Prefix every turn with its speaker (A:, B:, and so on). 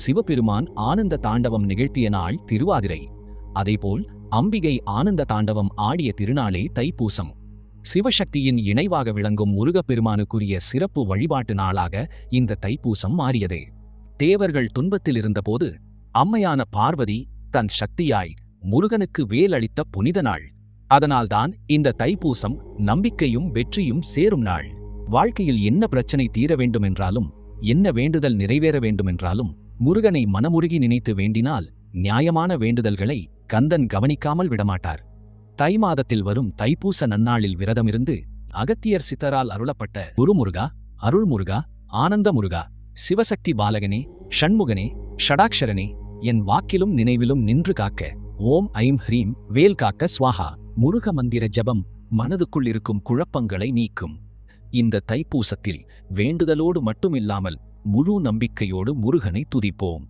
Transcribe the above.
A: சிவபெருமான் ஆனந்த தாண்டவம் நிகழ்த்திய நாள் திருவாதிரை. அதேபோல் அம்பிகை ஆனந்த தாண்டவம் ஆடிய திருநாளே தைப்பூசம். சிவசக்தியின் இணைவாக விளங்கும் முருகப்பெருமானுக்குரிய சிறப்பு வழிபாட்டு நாளாக இந்த தைப்பூசம் மாறியது. தேவர்கள் துன்பத்தில் இருந்தபோது அம்மையான பார்வதி தன் சக்தியாய் முருகனுக்கு வேலளித்த புனித நாள். அதனால்தான் இந்த தைப்பூசம் நம்பிக்கையும் வெற்றியும் சேரும் நாள். வாழ்க்கையில் என்ன பிரச்சனை தீர வேண்டுமென்றாலும், என்ன வேண்டுதல் நிறைவேற வேண்டுமென்றாலும் முருகனை மனமுருகி நினைத்து வேண்டினால் நியாயமான வேண்டுதல்களை கந்தன் கவனிக்காமல் விடமாட்டார். தை மாதத்தில் வரும் தைப்பூச நன்னாளில் விரதமிருந்து அகத்தியர் சித்தரால் அருளப்பட்ட குருமுருகா, அருள்முருகா, ஆனந்த முருகா, சிவசக்தி பாலகனே, ஷண்முகனே, ஷடாக்ஷரனே, என் வாக்கிலும் நினைவிலும் நின்று காக்க, ஓம் ஐம் ஹ்ரீம் வேல் காக்க ஸ்வாஹா முருக மந்திர ஜபம் மனதுக்குள் இருக்கும் குழப்பங்களை நீக்கும். இந்த தைப்பூசத்தில் வேண்டுதலோடு மட்டுமில்லாமல் முழு நம்பிக்கையோடு முருகனை துதிப்போம்.